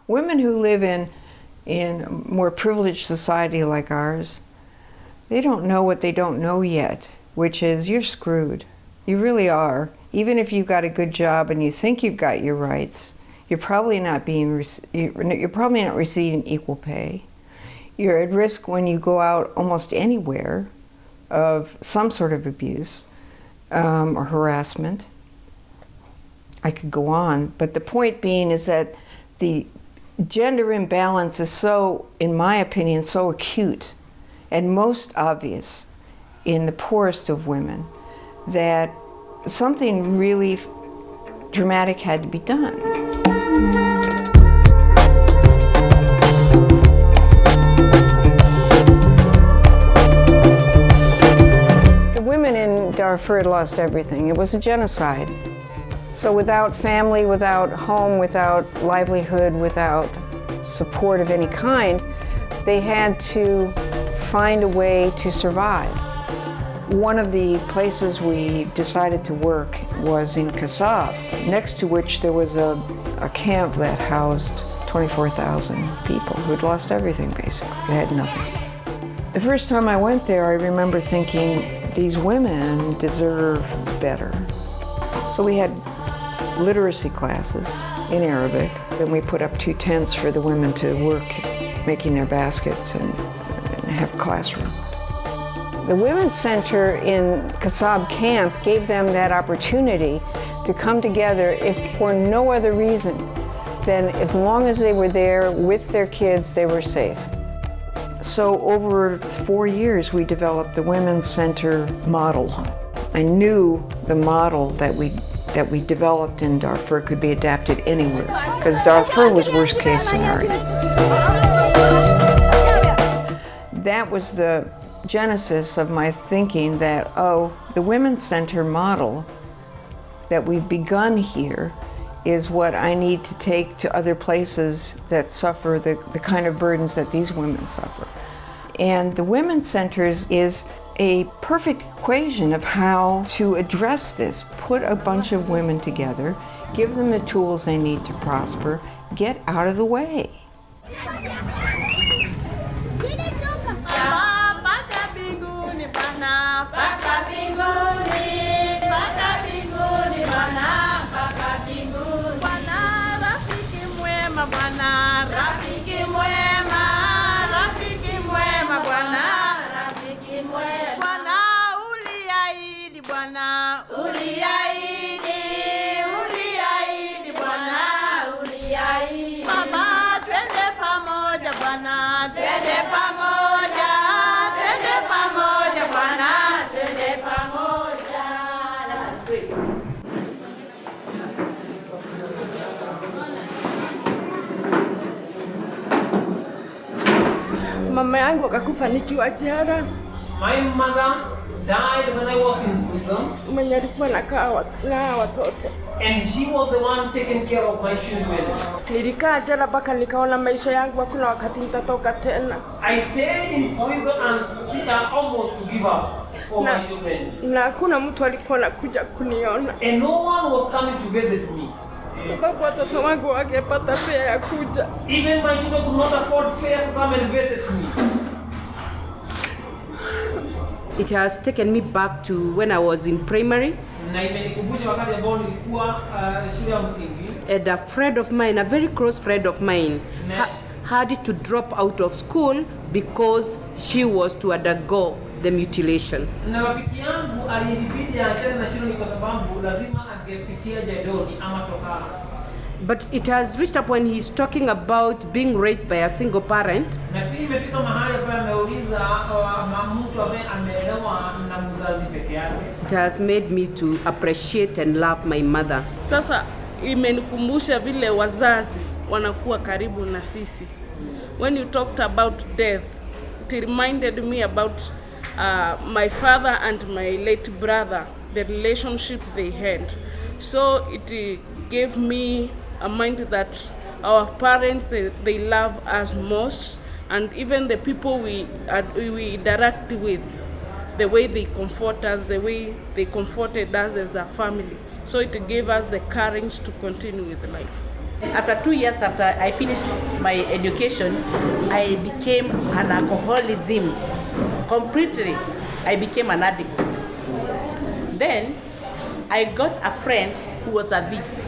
Women who live in a more privileged society like ours, they don't know what they don't know yet, which is you're screwed. You really are. Even if you've got a good job and you think you've got your rights, you're probably not receiving equal pay. You're at risk when you go out almost anywhere of some sort of abuse or harassment. I could go on, but the point being is that the gender imbalance is so, in my opinion, so acute and most obvious in the poorest of women that something really dramatic had to be done. The women in Darfur had lost everything. It was a genocide. So without family, without home, without livelihood, without support of any kind, they had to find a way to survive. One of the places we decided to work was in Kasab, next to which there was a camp that housed 24,000 people who'd lost everything, basically. They had nothing. The first time I went there, I remember thinking, these women deserve better. So we had literacy classes in Arabic. Then we put up 2 tents for the women to work making their baskets and have a classroom. The Women's Center in Kasab camp gave them that opportunity to come together if for no other reason than as long as they were there with their kids, they were safe. So over 4 years, we developed the Women's Center model. I knew the model that we developed in Darfur could be adapted anywhere, because Darfur was worst case scenario. That was the genesis of my thinking that, the Women's Center model that we've begun here is what I need to take to other places that suffer the kind of burdens that these women suffer. And the Women's Centers is a perfect equation of how to address this. Put a bunch of women together, give them the tools they need to prosper, get out of the way. Mama yangu akakufa nikiwa jela. My mother died when I was in prison. Mwenye alikuwa nakaa na watoto. And she was the one taking care of my children. Nilikaa jela mpaka nikaona maisha yangu hakuna wakati nitatoka tena. I stayed in prison and almost to give up for my children. Na hakuna mtu alikuwa anakuja kuniona. And no one was coming to visit me. Sababu watoto wangu wangepata fare ya kuja. Even my children could not afford fare to come and visit me. It has taken me back to when I was in primary. And a friend of mine, a very close friend of mine, had to drop out of school because she was to undergo the mutilation. But it has reached up when he's talking about being raised by a single parent. It has made me to appreciate and love my mother. Sasa imenikumbusha vile wazazi wanakuwa karibu na sisi. When you talked about death, it reminded me about my father and my late brother, the relationship they had. So it gave me a mind that our parents, they love us most, and even the people we interact with, the way they comfort us, the way they comforted us as their family. So it gave us the courage to continue with life. After 2 years after I finished my education, I became an alcoholism. Completely, I became an addict. Then, I got a friend who was a thief.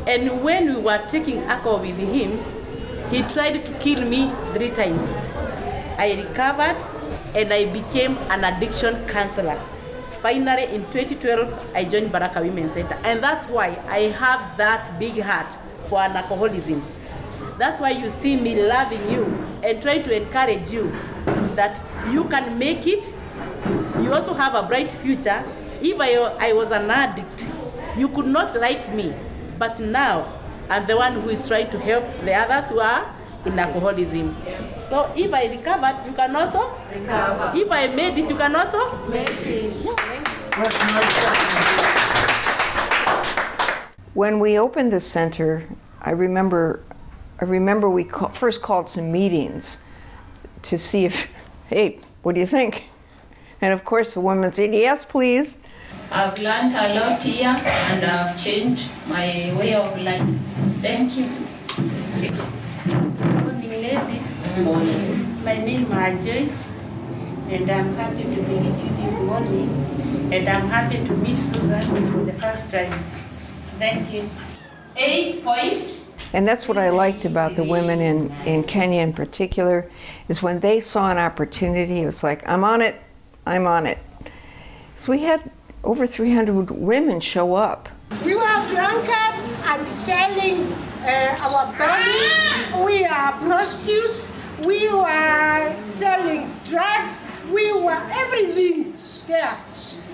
And when we were taking alcohol with him, he tried to kill me 3 times. I recovered and I became an addiction counselor. Finally, in 2012, I joined Baraka Women's Center. And that's why I have that big heart for an alcoholism. That's why you see me loving you and trying to encourage you that you can make it. You also have a bright future. If I was an addict, you could not like me. But now, I'm the one who is trying to help the others who are in alcoholism. So if I recovered, you can also recover. If I made it, you can also make it. When we opened the center, I remember we first called some meetings to see if, hey, what do you think? And of course the woman said, yes, please. I've learned a lot here and I've changed my way of life. Thank you. Good morning, ladies. Good morning. My name is Joyce, and I'm happy to be with you this morning. And I'm happy to meet Susan for the first time. Thank you. 8 points. And that's what I liked about the women in Kenya in particular, is when they saw an opportunity, it was like, I'm on it, I'm on it. So we had over 300 women show up. We were drunkard and selling our body. We are prostitutes. We were selling drugs. We were everything there.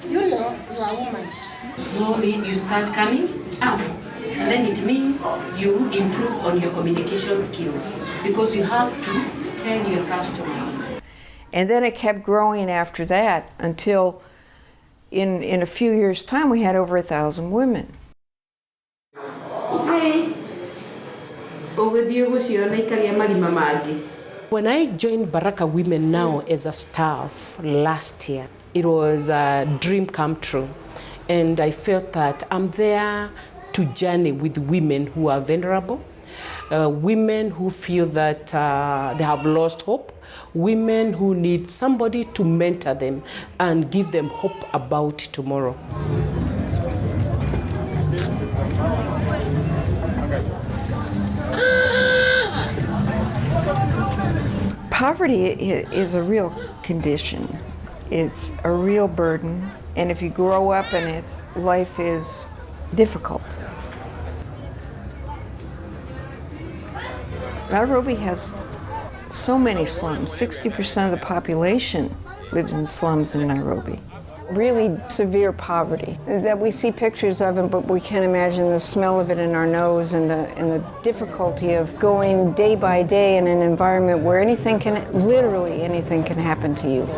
You know, you are a woman. Slowly you start coming up. And then it means you improve on your communication skills because you have to tell your customers. And then it kept growing after that until in a few years' time we had over 1,000 women. When I joined Baraka Women now as a staff last year, it was a dream come true. And I felt that I'm there to journey with women who are vulnerable, women who feel that they have lost hope, women who need somebody to mentor them and give them hope about tomorrow. Poverty is a real condition. It's a real burden, and if you grow up in it, life is difficult. Nairobi has so many slums. 60% of the population lives in slums in Nairobi. Really severe poverty that we see pictures of it, but we can't imagine the smell of it in our nose and the difficulty of going day by day in an environment where anything can, literally anything can happen to you.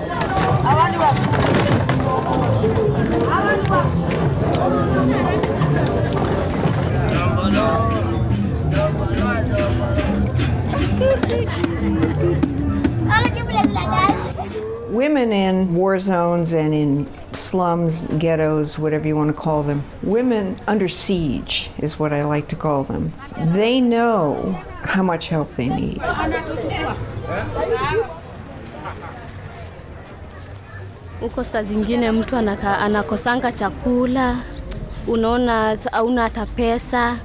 Women in war zones and in slums, ghettos, whatever you want to call them, women under siege is what I like to call them. They know how much help they need. Huko saa zingine mtu anakosanga chakula, unaona hauna hata pesa,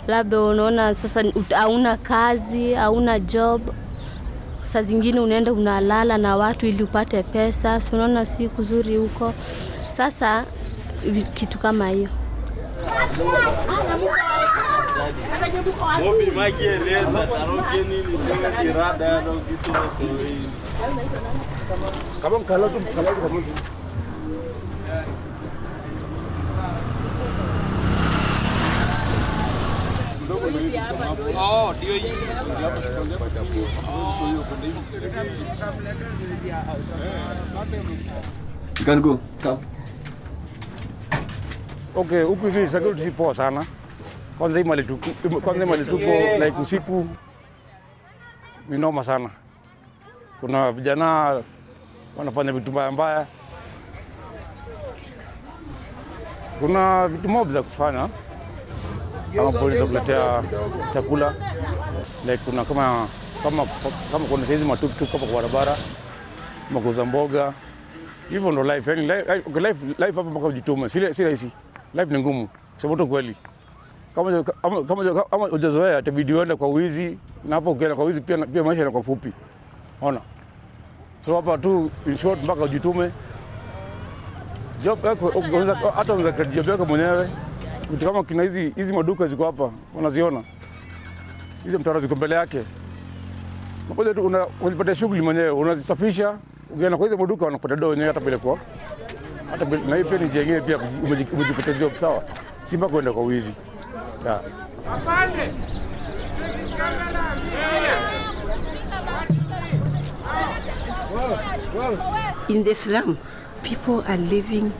labda unaona sasa hauna kazi, hauna job. Saa zingine unaenda unalala na watu ili upate pesa, so unaona si kuzuri huko. Sasa kitu kama hiyo. You can go. Come. Okay, huku hivi security si poa sana. Kwanza tuko like usiku ni noma sana. Kuna vijana wanafanya vitu mbaya. Kuna vitu mob za kufanya. ama polisi wakuletea chakula. Like kuna kama kuna hizi matuktuk hapa kwa barabara, makuza mboga. Hivyo ndo life. Yani life hapa mpaka ujitume. Si rahisi. Life ni ngumu. Sababu kweli. Kama hujazoea itabidi uende kwa wizi, na hapo ukienda kwa wizi pia maisha yanakuwa fupi. Ona. So hapa tu in short mpaka ujitume. Job yako hata unaweza job yako mwenyewe. Kama kina hizi maduka ziko hapa, unaziona. Hizo mtaro ziko mbele yake. Unakuja tu unapata shughuli mwenyewe, unazisafisha, ukienda kwa hizo maduka unapata doa wenyewe hata pale kwa. Hata na hiyo pia ni jengine pia umejipatia job sawa. Si mpaka kwenda kwa wizi. Yeah. In the slum, people are living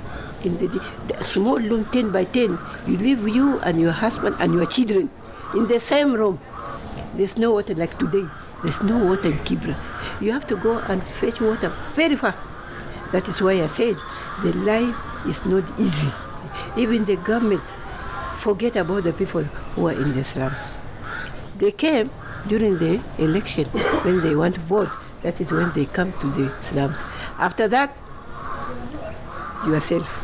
in the small room 10 by 10. You live, you and your husband and your children in the same room. There's no water like today. There's no water in Kibra. You have to go and fetch water very far. That is why I said the life is not easy. Even the government forget about the people who are in the slums. They came during the election when they want to vote. That is when they come to the slums. After that, yourself.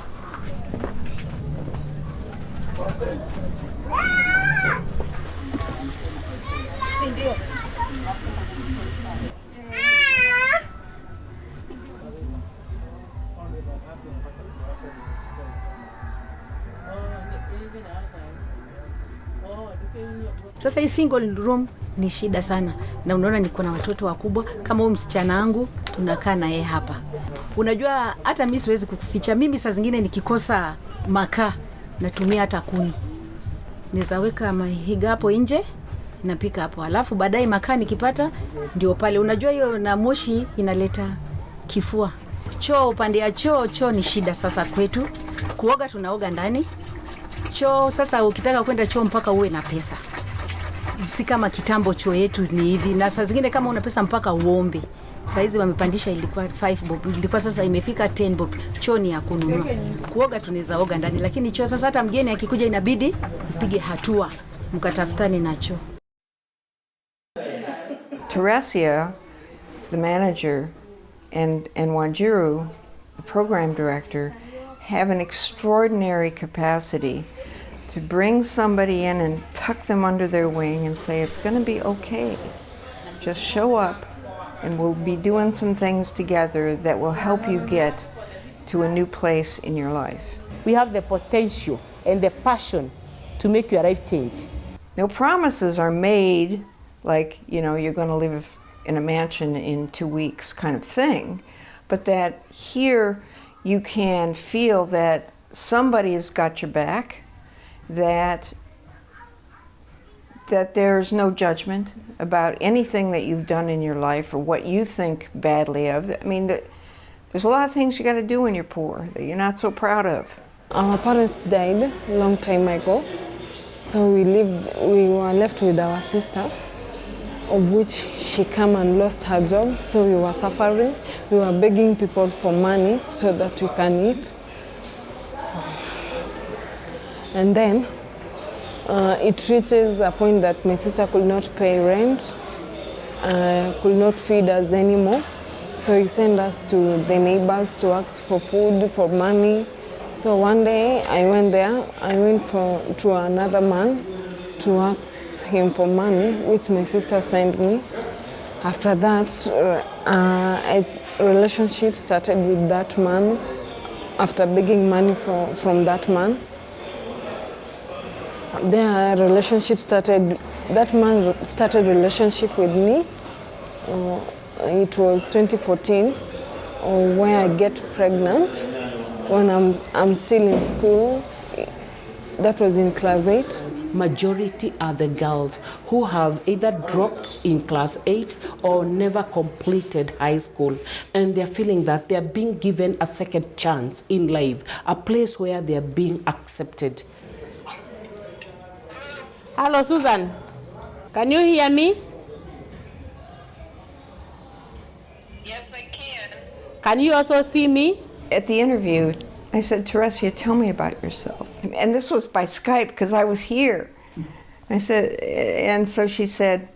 Sasa hii single room ni shida sana, na unaona niko na watoto wakubwa kama huyu msichana wangu tunakaa na yeye hapa. Unajua hata mimi siwezi kukuficha, mimi saa zingine nikikosa makaa natumia hata kuni. Naweza weka mahiga hapo nje napika hapo, alafu baadaye makaa nikipata ndio pale. Unajua hiyo na moshi inaleta kifua. Choo, upande ya choo ni shida sasa kwetu. Kuoga tunaoga ndani. Choo sasa ukitaka kwenda choo mpaka uwe na pesa. Si kama kitambo choo yetu ni hivi, na saa zingine kama una pesa mpaka uombe. Saa hizi wamepandisha, ilikuwa 5 bob, ilikuwa sasa imefika 10 bob. Choo ni ya kununua. Kuoga tunaweza oga ndani, lakini choo sasa hata mgeni akikuja inabidi pige hatua mkatafutane na choo. Teresia, the manager, and Wanjiru, the program director, have an extraordinary capacity to bring somebody in and tuck them under their wing and say, it's going to be okay. Just show up and we'll be doing some things together that will help you get to a new place in your life. We have the potential and the passion to make your life change. No promises are made like, you're going to live in a mansion in 2 weeks kind of thing, but that here you can feel that somebody has got your back, that there's no judgment about anything that you've done in your life or what you think badly of. I mean, there's a lot of things you got to do when you're poor that you're not so proud of. Our parents died a long time ago, so we were left with our sister, of which she came and lost her job, so we were suffering. We were begging people for money so that we can eat. And then it reaches a point that my sister could not pay rent, could not feed us anymore. So he sent us to the neighbors to ask for food, for money. So one day I went there, I went to another man to ask him for money, which my sister sent me. After that, a relationship started with that man. After begging money from that man, their relationship started. That man started a relationship with me. It was 2014, where I get pregnant when I'm still in school. That was in class 8. Majority are the girls who have either dropped in class 8 or never completed high school, and they're feeling that they're being given a second chance in life, a place where they're being accepted. Hello, Susan. Can you hear me? Yes, I can. Can you also see me? At the interview, I said, Teresia, tell me about yourself. And this was by Skype because I was here. I said, and so she said,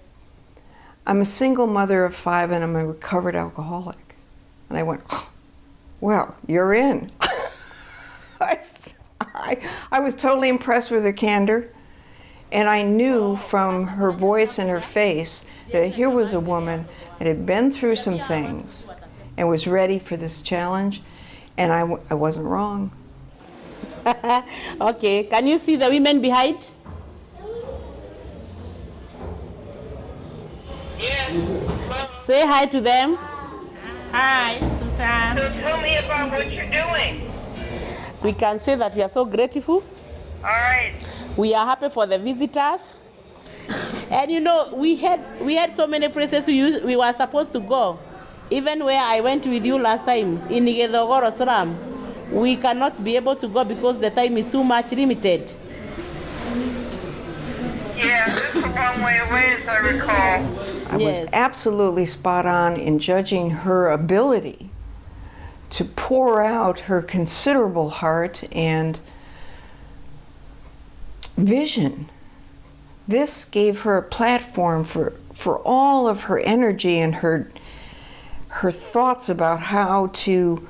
I'm a single mother of 5 and I'm a recovered alcoholic. And I went, oh, well, you're in. I was totally impressed with her candor. And I knew from her voice and her face that here was a woman that had been through some things and was ready for this challenge. And I wasn't wrong. Okay, can you see the women behind? Yes. Say hi to them. Hi, Susan. So tell me about what you're doing. We can say that we are so grateful. All right. We are happy for the visitors. And you know, we had so many places we were supposed to go. Even where I went with you last time, in Igedogoro slum, we cannot be able to go because the time is too much limited. Yeah, it's a long way away, as I recall. I was absolutely spot on in judging her ability to pour out her considerable heart and vision. This gave her a platform for all of her energy and her thoughts about how to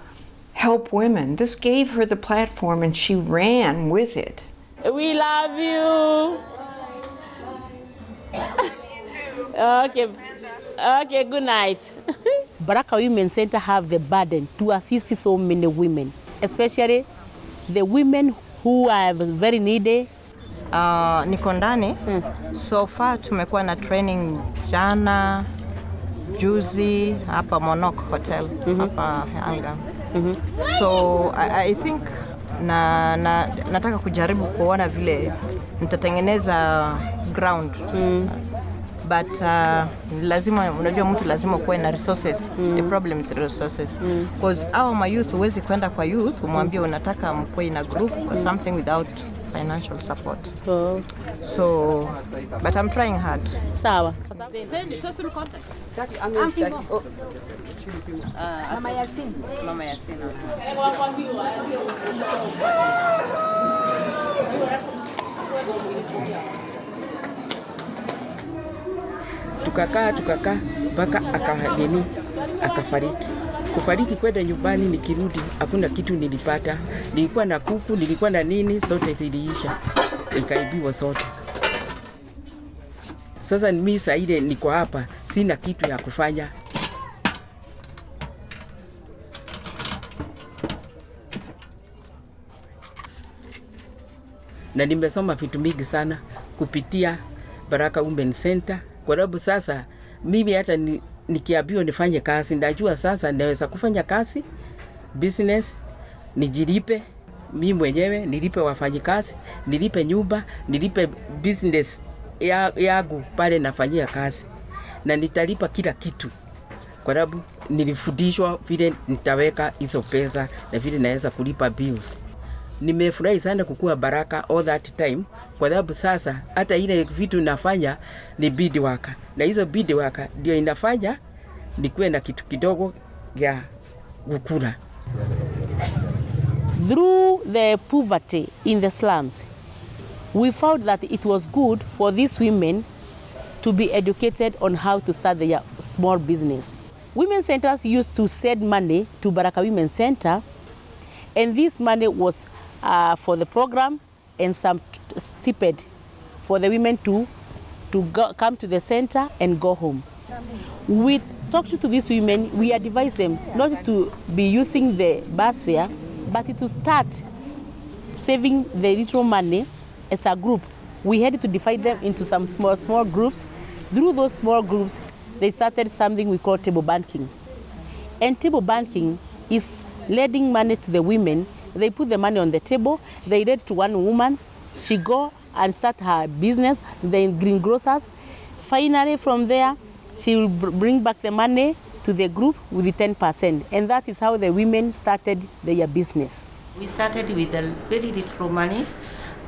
help women. This gave her the platform and she ran with it. We love you. Okay, good night. Baraka Women's Center have the burden to assist so many women, especially the women who are very needy. Niko ndani. So far tumekuwa na training jana, juzi hapa Monok Hotel hapa Anga. So I think nataka kujaribu kuona vile nitatengeneza ground. But lazima, unajua mtu lazima kuwe na resources. The problem is resources. Because our youth huwezi kwenda kwa youth umwambie unataka mkuwe in a group or something without financial support. So, but I'm trying hard. Sawa. Mama Yasin. Mama Yasin. Tukakaa mpaka akafariki. Kufariki kwenda nyumbani, nikirudi hakuna kitu nilipata. Nilikuwa na kuku, nilikuwa na nini, sote ziliisha, ikaibiwa sote. Sasa mimi saa ile niko hapa, sina kitu ya kufanya. Na nimesoma vitu mingi sana kupitia Baraka Women's Center. Kwa sababu sasa mimi hata nikiambiwa nifanye kazi, ndajua sasa naweza kufanya kazi, business, nijilipe mimi mwenyewe, nilipe wafanyikazi, nilipe nyumba, nilipe business yangu pale nafanyia kazi. Na nitalipa kila kitu. Kwa sababu nilifundishwa vile nitaweka hizo pesa na vile naweza kulipa bills. Nimefurahi sana kukua Baraka all that time, kwa sababu sasa hata ile vitu nafanya ni beadwork, na hizo beadwork ndio inafanya nikuwe na kitu kidogo ya kukula. Through the poverty in the slums, we found that it was good for these women to be educated on how to start their small business. Women centers used to send money to Baraka Women's Center, and this money was for the program and some stipend for the women to come to the center and go home. We talked to these women, we advised them not to be using the bus fare, but to start saving the little money as a group. We had to divide them into some small groups. Through those small groups, they started something we call table banking. And table banking is lending money to the women. They put the money on the table, they lend to one woman, she go and start her business, the greengrocers. Finally from there, she will bring back the money to the group with the 10%. And that is how the women started their business. We started with a very little money,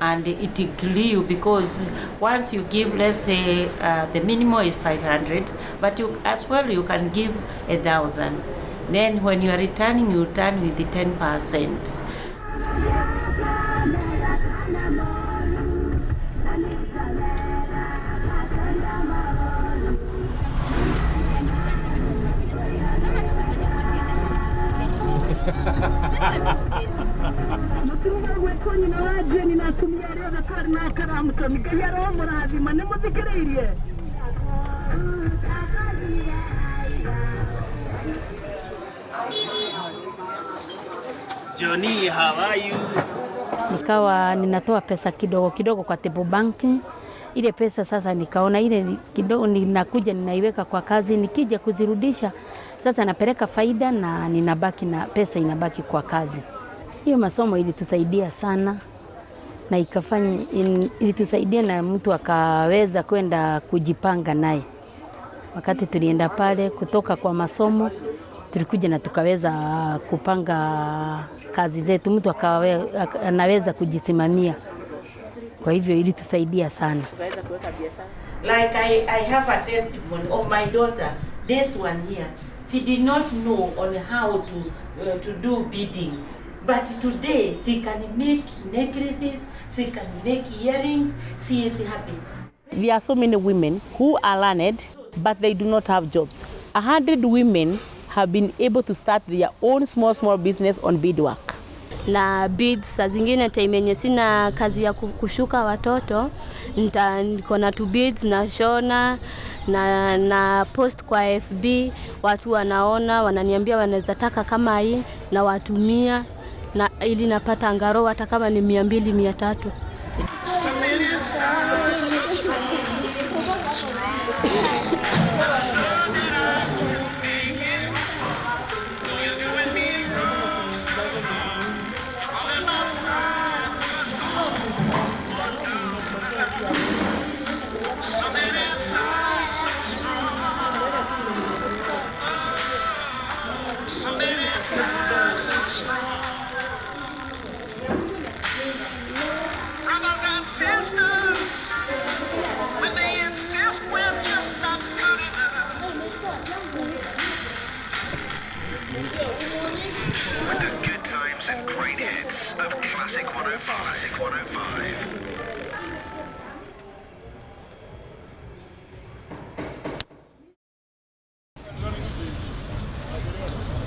and it grew because once you give, let's say, the minimum is 500, but you, as well you can give 1,000. Then when you are returning, you return with the 10%. Johnny, how are you? Nikawa ninatoa pesa kidogo kidogo kwa table banking. Ile pesa sasa nikaona ile kidogo ninakuja ninaiweka kwa kazi, nikija kuzirudisha sasa napeleka faida na ninabaki na pesa inabaki kwa kazi. Hiyo masomo ilitusaidia sana na ikafanya ilitusaidia na mtu akaweza kwenda kujipanga naye. Wakati tulienda pale kutoka kwa masomo tulikuja na tukaweza kupanga kazi zetu, mtu anaweza kujisimamia. Kwa hivyo ilitusaidia sana. Like I have a testimony of my daughter, this one here. She did not know on how to do beadings. But today she can make necklaces, she can make earrings, she is happy. There are so many women who are learned but they do not have jobs. 100 women have been able to start their own small business on beadwork. Na beads saa zingine time yenye sina kazi ya kushuka watoto niko na 2 beads na shona na post kwa FB, watu wanaona wananiambia wanaweza taka kama hii na watumia na ili napata ngaro hata kama ni 200 300.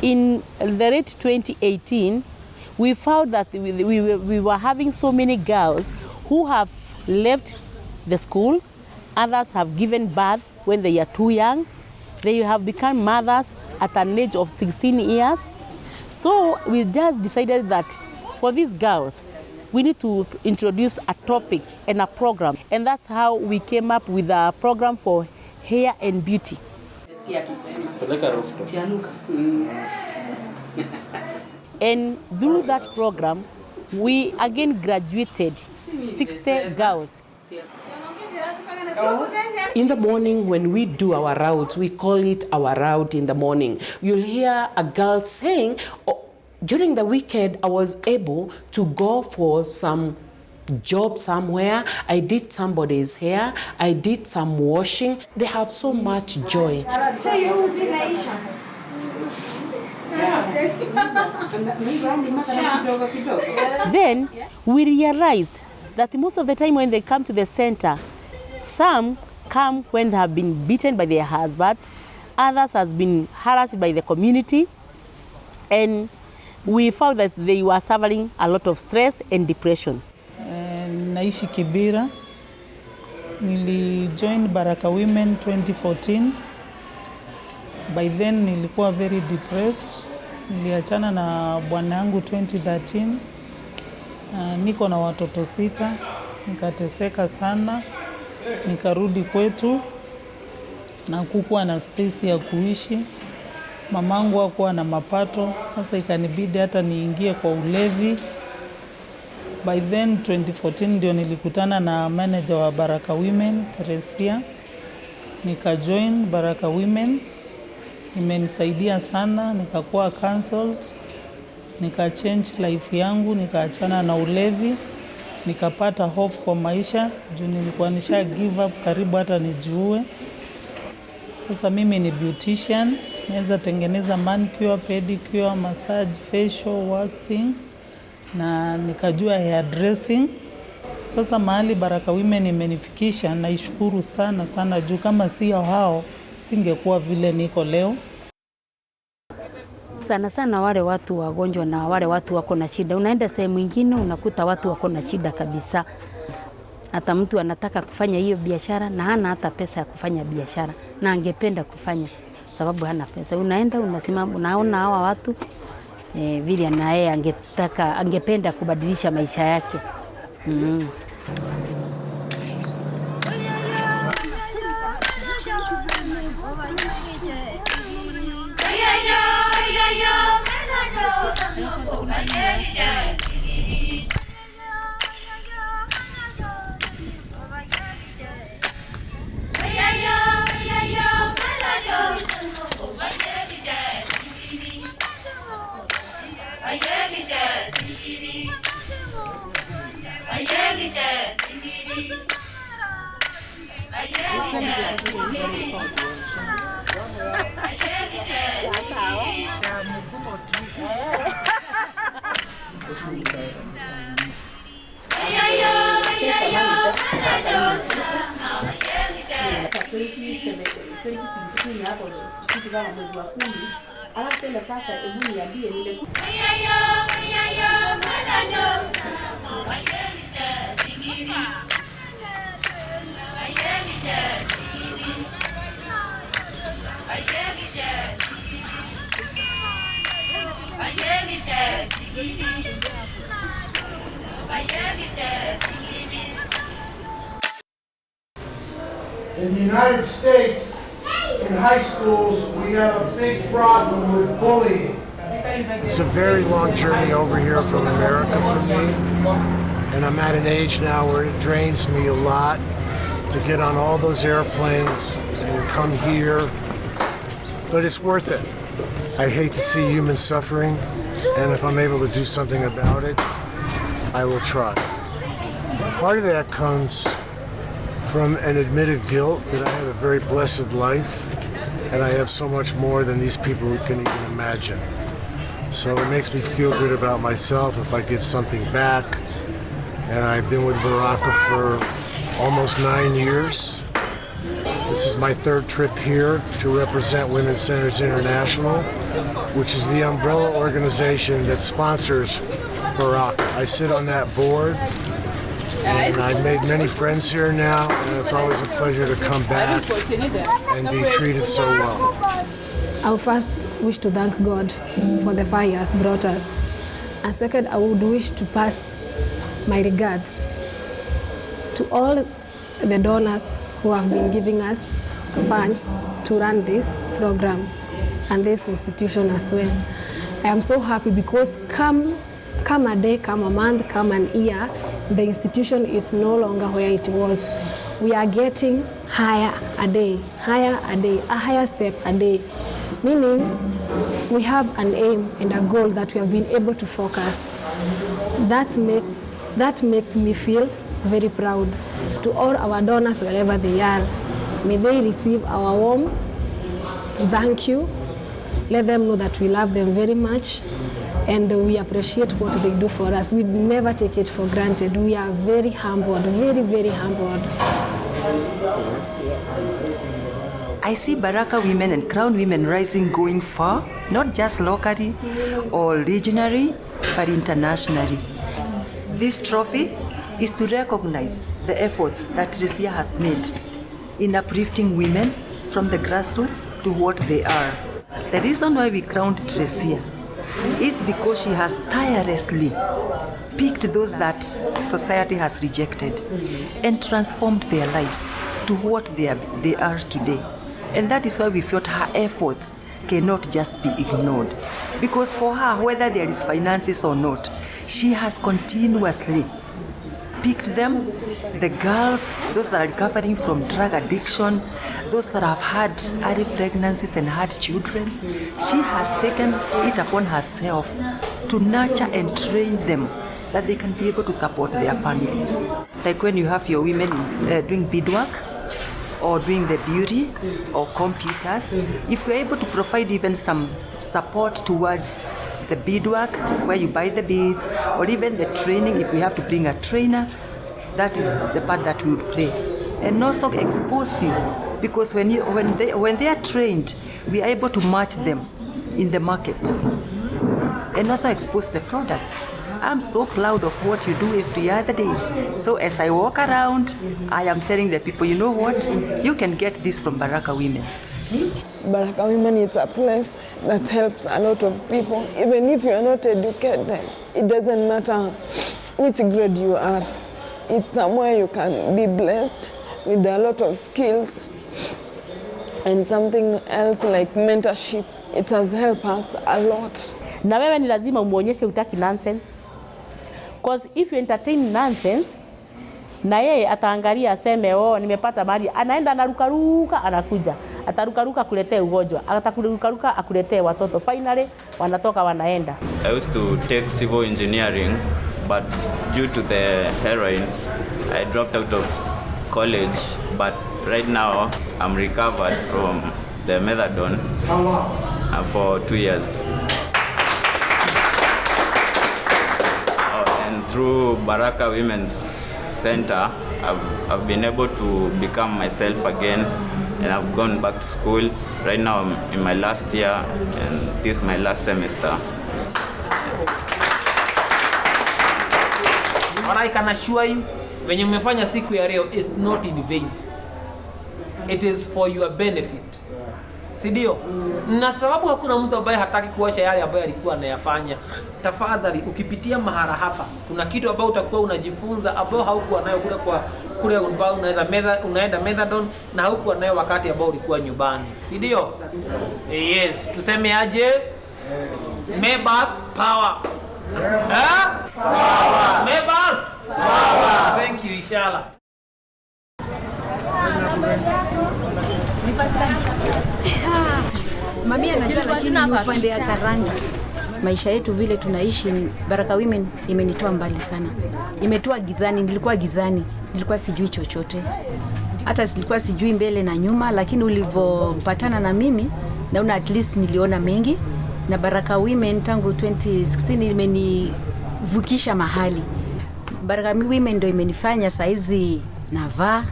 In the late 2018, we found that we were having so many girls who have left the school. Others have given birth when they are too young. They have become mothers at an age of 16 years. So we just decided that for these girls, we need to introduce a topic and a program. And that's how we came up with a program for hair and beauty. And through that program, we again graduated 60 girls. In the morning when we do our routes, we call it our route in the morning. You'll hear a girl saying, oh, during the weekend I was able to go for some job somewhere, I did somebody's hair, I did some washing. They have so much joy. Then we realized that most of the time when they come to the center, some come when they have been beaten by their husbands, others has been harassed by the community, and we found that they were suffering a lot of stress and depression. Naishi Kibera. Nilijoin Baraka Women 2014. By then nilikuwa very depressed. Niliachana na bwana yangu 2013. Niko na watoto 6. Nikateseka sana. Nikarudi kwetu na kukuwa na space ya kuishi. Mamangu hakuwa na mapato, sasa ikanibidi hata niingie kwa ulevi. By then 2014 ndio nilikutana na manager wa Baraka Women, Teresia. Nikajoin Baraka Women. Imenisaidia sana, nikakuwa cancelled. Nika-change life yangu, nikaachana na ulevi. Nikapata hope kwa maisha, juu nilikuwa nisha give up karibu hata nijiue. Sasa mimi ni beautician, naweza tengeneza manicure, pedicure, massage, facial, waxing na nikajua hairdressing. Sasa mahali Baraka Women imenifikisha, naishukuru sana sana juu kama sio hao singekuwa vile niko leo. Sana sana wale watu wagonjwa na wale watu wako na shida. Unaenda sehemu nyingine unakuta watu wako na shida kabisa. Hata mtu anataka kufanya hiyo biashara na hana hata pesa ya kufanya biashara na angependa kufanya sababu hana pesa. Unaenda unasimama, unaona hawa watu vile na yeye angependa kubadilisha maisha yake. In the United States, in high schools, we have a big problem with bullying. It's a very long journey over here from America for me, and I'm at an age now where it drains me a lot to get on all those airplanes and come here, but it's worth it. I hate to see human suffering, and if I'm able to do something about it, I will try. Part of that comes from an admitted guilt that I have a very blessed life, and I have so much more than these people can even imagine. So it makes me feel good about myself if I give something back. And I've been with Baraka for almost 9 years. This is my third trip here to represent Women's Centers International, which is the umbrella organization that sponsors Baraka. I sit on that board, and I've made many friends here now, and it's always a pleasure to come back and be treated so well. I would first wish to thank God for the fire He has brought us. And second, I would wish to pass my regards to all the donors who have been giving us funds to run this program and this institution as well. I am so happy because come a day, come a month, come an year, the institution is no longer where it was. We are getting higher a day, a higher step a day. Meaning, we have an aim and a goal that we have been able to focus. That makes me feel very proud. To all our donors, wherever they are, may they receive our warm thank you. Let them know that we love them very much and we appreciate what they do for us. We never take it for granted. We are very humbled, very, very humbled. I see Baraka women and Crown women rising, going far, not just locally or regionally, but internationally. This trophy is to recognize the efforts that Tresia has made in uplifting women from the grassroots to what they are. The reason why we crowned Tresia is because she has tirelessly picked those that society has rejected and transformed their lives to what they are today. And that is why we felt her efforts cannot just be ignored. Because for her, whether there is finances or not, she has continuously picked them, the girls, those that are recovering from drug addiction, those that have had early pregnancies and had children. She has taken it upon herself to nurture and train them that they can be able to support their families. Like when you have your women doing beadwork, or doing the beauty or computers, if we're able to provide even some support towards the beadwork, where you buy the beads, or even the training, if we have to bring a trainer, that is the part that we would play. And also expose you, because when they are trained, we are able to match them in the market, and also expose the products. I'm so proud of what you do every other day. So as I walk around, I am telling the people, you know what? You can get this from Baraka Women. Baraka Women is a place that helps a lot of people. Even if you are not educated, it doesn't matter which grade you are. It's somewhere you can be blessed with a lot of skills and something else like mentorship. It has helped us a lot. Na wewe ni lazima umuonyeshe utaki nonsense. Because if you entertain nonsense, na yeye ataangalia aseme nimepata mali, anaenda anarukaruka anakuja. Atarukaruka kuletea ugonjwa, atakurukaruka akuletee watoto. Finally wanatoka wanaenda. I used to take civil engineering, but due to the heroin, I dropped out of college. But right now, I'm recovered from the methadone. How long? For 2 years. And through Baraka Women's Center, I've been able to become myself again, and I've gone back to school. Right now I'm in my last year, and this is my last semester. But I can assure you, when you mmefanya siku ya leo, it's not in vain. It is for your benefit. Sidio? Na sababu hakuna mtu ambaye hataki kuacha yale ambayo alikuwa anayafanya. Tafadhali ukipitia mahara hapa, kuna kitu ambacho utakuwa unajifunza ambao haukuwa nayo kule ambao unaenda methadone na haukuwa nayo wakati ambao ulikuwa nyumbani. Sidio? Yes, tuseme aje? Members power. Power. Members power. Thank you, inshallah. Mami anajua, lakini ni upande ya Karanja. Maisha yetu vile tunaishi, Baraka Women imenitoa mbali sana. Imetoa gizani, nilikuwa gizani, nilikuwa sijui chochote. Hata nilikuwa sijui mbele na nyuma, lakini ulivopatana na mimi, naona at least niliona mengi. Na Baraka Women tangu 2016 imenivukisha mahali. Baraka Women ndio imenifanya saizi navaa,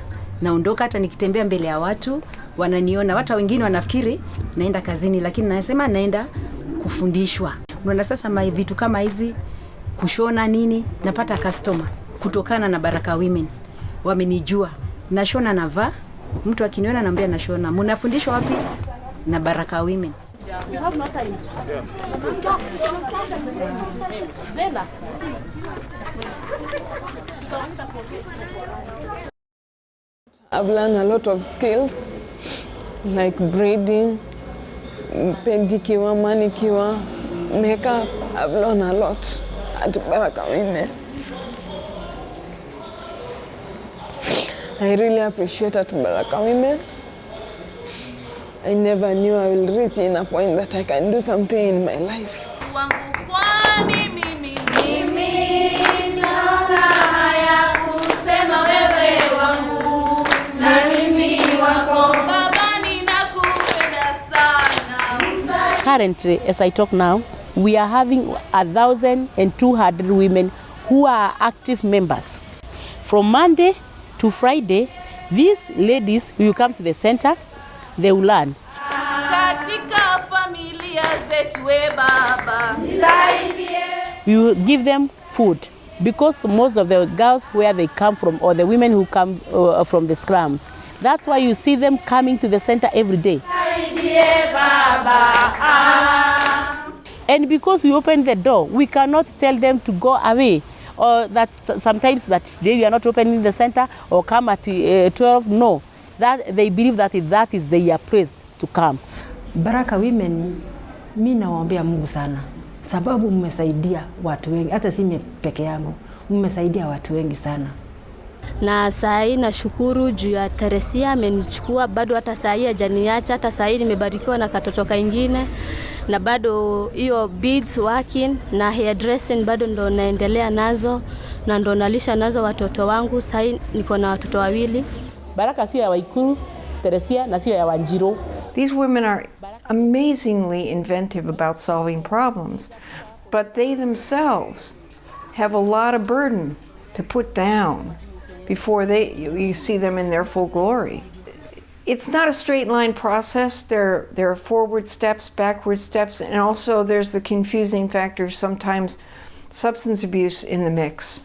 naondoka hata nikitembea mbele ya watu wananiona. Watu wengine wanafikiri naenda kazini, lakini nasema naenda kufundishwa. Unaona sasa vitu kama hizi, kushona nini, napata customer kutokana na Baraka Women. Wamenijua. Nashona navaa, mtu akiniona anambia nashona. Mnafundishwa wapi? Na Baraka Women. You have no time. Zena. I've learned a lot of skills like braiding, pedicure, manicure, makeup. I've learned a lot at Baraka Women. I really appreciate at Baraka Women. I never knew I will reach in a point that I can do something in my life. Currently, as I talk now, we are having 1,200 women who are active members. From Monday to Friday, these ladies will come to the center, they will learn. We will give them food because most of the girls where they come from, or the women who come from the slums, that's why you see them coming to the center every day. And because we open the door, we cannot tell them to go away, or that sometimes that they are not opening the center or come at 12. No, that they believe that is their place to come. Baraka Women, mimi nawaombea Mungu sana, sababu mmesaidia watu wengi, hata si mimi peke yangu, mmesaidia watu wengi sana. Na saa hii nashukuru juu ya Teresia amenichukua, bado hata saa hii hajaniacha, hata saa hii nimebarikiwa na katoto kingine, na bado hiyo beads working na hairdressing bado ndo naendelea nazo, na ndo nalisha nazo watoto wangu. Saa hii niko na watoto wawili. Baraka sio ya Waikuru, Teresia na sio ya Wanjiro. These women are amazingly inventive about solving problems, but they themselves have a lot of burden to put down before you see them in their full glory. It's not a straight line process. There are forward steps, backward steps, and also there's the confusing factor sometimes substance abuse in the mix.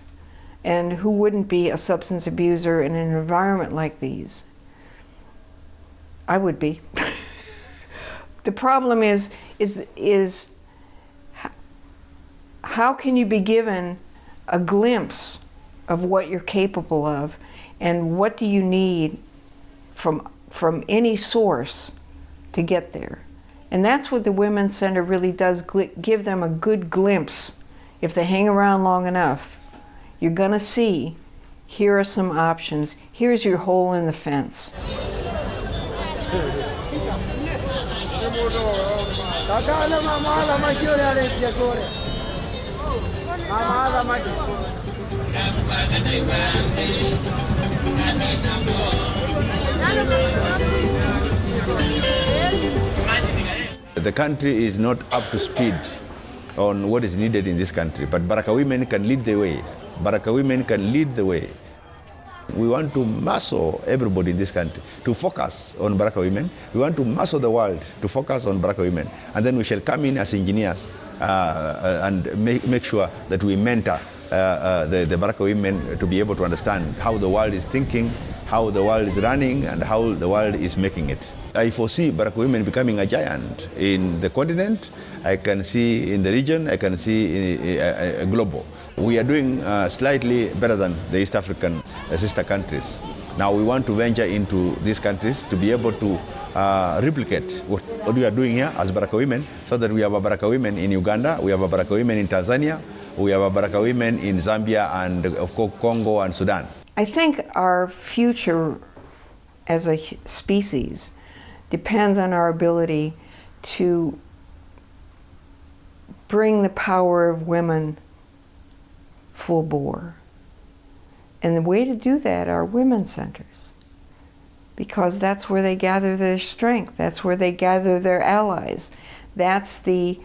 And who wouldn't be a substance abuser in an environment like these? I would be. The problem is how can you be given a glimpse of what you're capable of, and what do you need from any source to get there? And that's what the Women's Center really does, give them a good glimpse. If they hang around long enough, you're gonna see, here are some options. Here's your hole in the fence. The country is not up to speed on what is needed in this country, but Baraka women can lead the way. Baraka women can lead the way. We want to muscle everybody in this country to focus on Baraka women. We want to muscle the world to focus on Baraka women. And then we shall come in as engineers and make sure that we mentor the Baraka women to be able to understand how the world is thinking, how the world is running, and how the world is making it. I foresee Baraka women becoming a giant in the continent. I can see in the region, I can see global. We are doing slightly better than the East African sister countries. Now we want to venture into these countries to be able to replicate what we are doing here as Baraka women, so that we have a Baraka women in Uganda, we have a Baraka women in Tanzania, we have a Baraka women in Zambia and of course Congo and Sudan. I think our future as a species depends on our ability to bring the power of women full bore. And the way to do that are women's centers, because that's where they gather their strength, that's where they gather their allies. That's the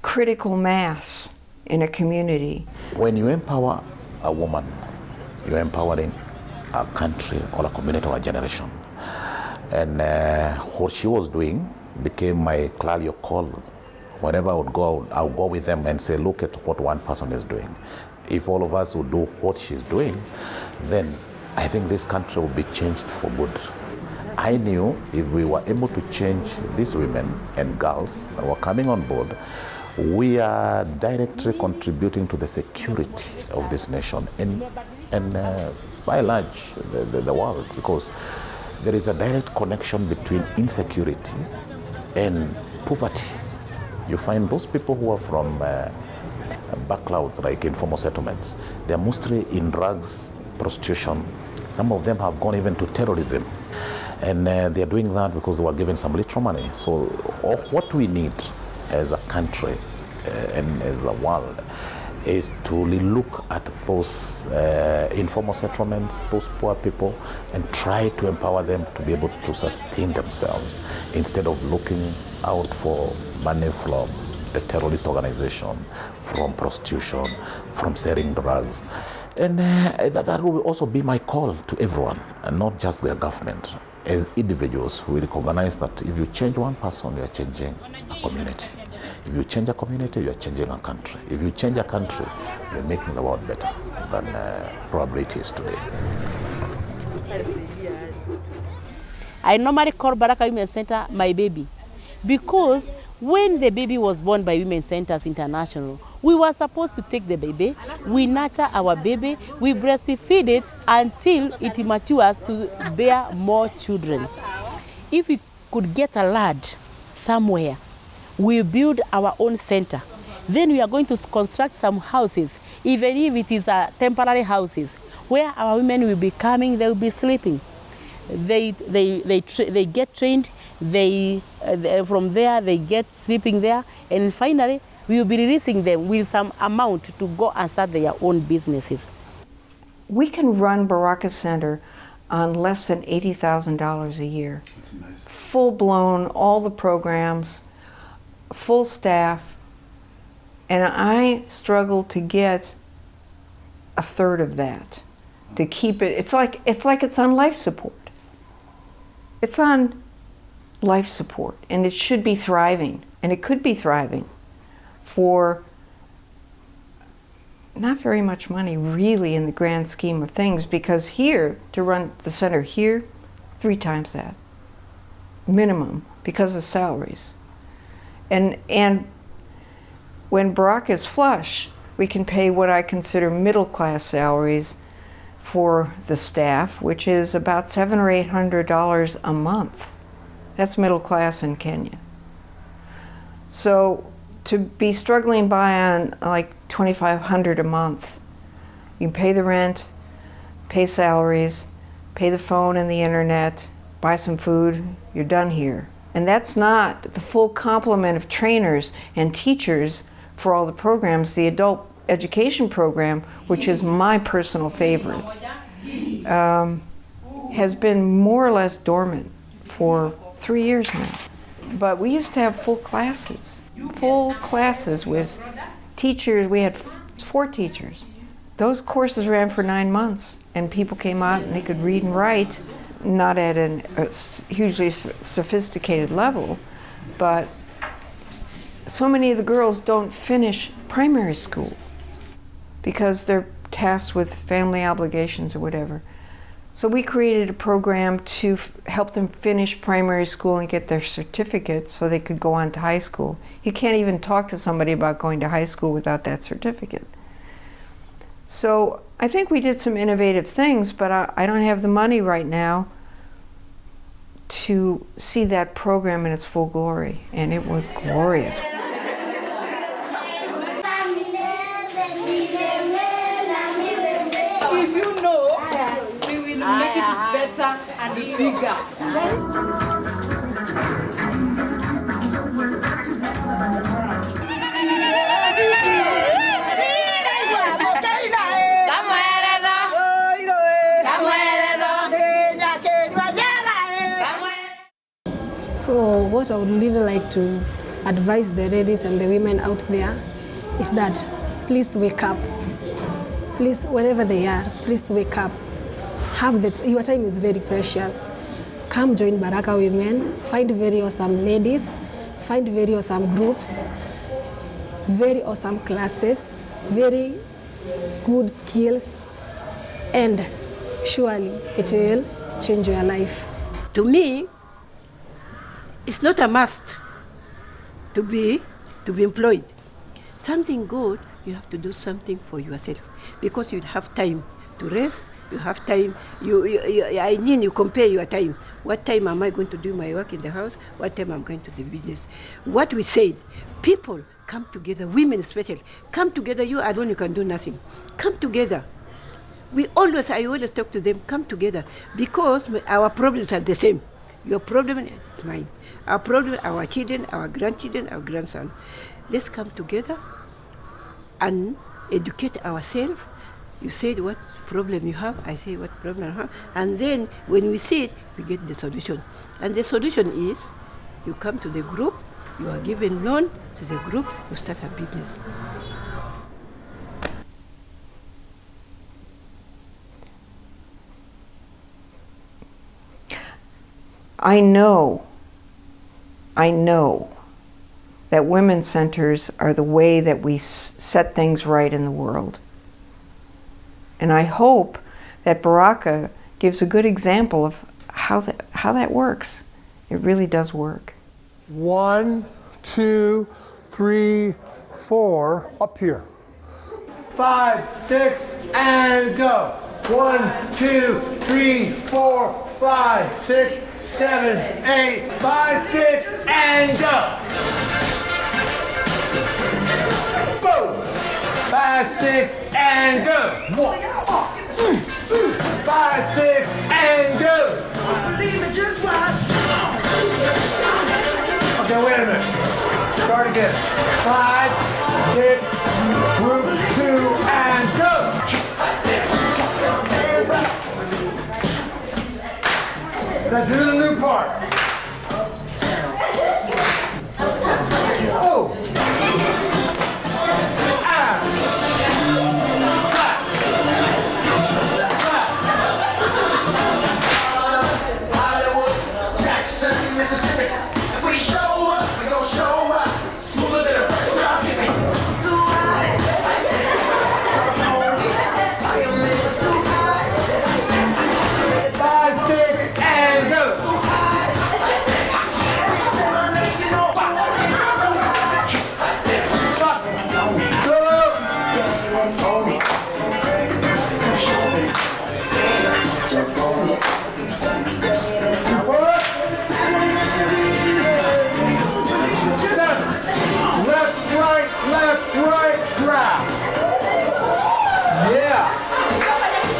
critical mass in a community. When you empower a woman, you're empowering a country or a community or a generation. And what she was doing became my clarion call. Whenever I would go, I'll go with them and say, look at what one person is doing. If all of us would do what she's doing, then I think this country will be changed for good. I knew if we were able to change these women and girls that were coming on board, we are directly contributing to the security of this nation and by and large the world, because there is a direct connection between insecurity and poverty. You find those people who are from backclouds, like informal settlements, they're mostly in drugs, prostitution. Some of them have gone even to terrorism. And they're doing that because they were given some little money. So what we need as a country and as a world is to look at those informal settlements, those poor people, and try to empower them to be able to sustain themselves instead of looking out for money from the terrorist organization, from prostitution, from selling drugs. And that will also be my call to everyone, and not just the government. As individuals, we recognize that if you change one person, you are changing a community. If you change a community, you are changing a country. If you change a country, you're making the world better than probably it is today. I normally call Baraka Women's Center my baby, because when the baby was born by Women's Centers International, we were supposed to take the baby, we nurture our baby, we breastfeed it until it matures to bear more children. If we could get a lad somewhere, we build our own center. Then we are going to construct some houses, even if it is temporary houses, where our women will be coming, they will be sleeping. They get trained, from there they get sleeping there, and finally we will be releasing them with some amount to go and start their own businesses. We can run Baraka Center on less than $80,000 a year. That's amazing. Full blown, all the programs, full staff, and I struggle to get a third of that to keep it. It's like it's on life support. It's on life support, and it should be thriving, and it could be thriving for not very much money really in the grand scheme of things, because here, to run the center here, 3 times that, minimum, because of salaries. And when Baraka is flush, we can pay what I consider middle-class salaries for the staff, which is about $700 or $800 a month. That's middle class in Kenya. So to be struggling by on like $2,500 a month, you can pay the rent, pay salaries, pay the phone and the internet, buy some food, you're done here. And that's not the full complement of trainers and teachers for all the programs. The adult education program, which is my personal favorite, has been more or less dormant for 3 years now. But we used to have full classes with teachers. We had 4 teachers. Those courses ran for 9 months, and people came out and they could read and write, not at a hugely sophisticated level, but so many of the girls don't finish primary school because they're tasked with family obligations or whatever. So we created a program to help them finish primary school and get their certificate so they could go on to high school. You can't even talk to somebody about going to high school without that certificate. So I think we did some innovative things, but I don't have the money right now to see that program in its full glory, and it was glorious. If you know, we will make it better and bigger. So what I would really like to advise the ladies and the women out there is that please wake up. Please, wherever they are, please wake up. Your time is very precious. Come join Baraka Women, find very awesome ladies, find very awesome groups, very awesome classes, very good skills, and surely it will change your life. To me, it's not a must to be employed. Something good, you have to do something for yourself because you have time to rest. You have time. You compare your time. What time am I going to do my work in the house? What time I'm going to the business? What we said, people come together, women especially, come together. You alone, you can do nothing. Come together. I always talk to them, come together, because our problems are the same. Your problem is mine. Our problem, our children, our grandchildren, our grandson. Let's come together and educate ourselves. You said what problem you have, I say what problem I have. And then when we see it, we get the solution. And the solution is, you come to the group, you are given loan to the group, you start a business. I know that women's centers are the way that we set things right in the world. And I hope that Baraka gives a good example of how that works. It really does work. 1, 2, 3, 4, up here. 5, 6, and go. 1, 2, 3, 4, 5, 6, 7, 8, 5, 6, and go. Boom. 5, 6, and go. 1, 5, 6, and go. Okay, wait a minute. Start again. 5, 6, group 2, and go. Now do the new part. Oh. Mississippi. If we show up, we gon' show up. Smoother than a fresh drop skipping. Foot. 7. Left, right, trap. Yeah.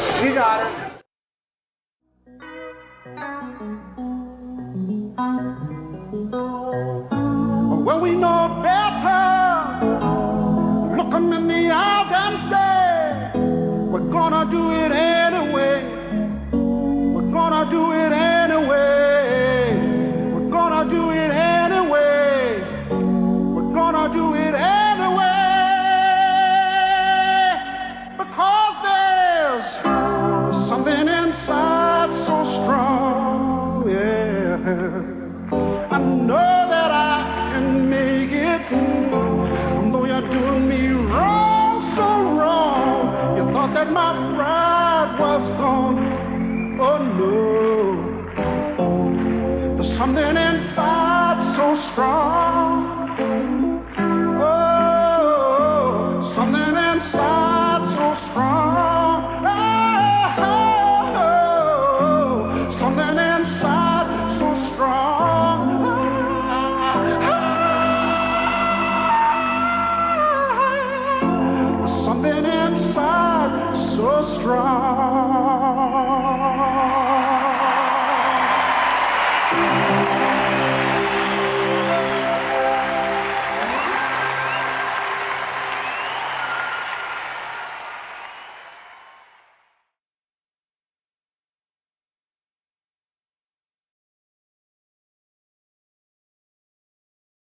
She got it. Well, we know better. Look 'em in the eyes and say, we're gonna do it anyway. We're gonna do it anyway. We're gonna do it anyway. We're gonna do it anyway. Because there's something inside so strong, yeah. I know that I can make it. Though you're doing me wrong, so wrong. You thought that my pride was gone. Oh no. There's something inside so strong.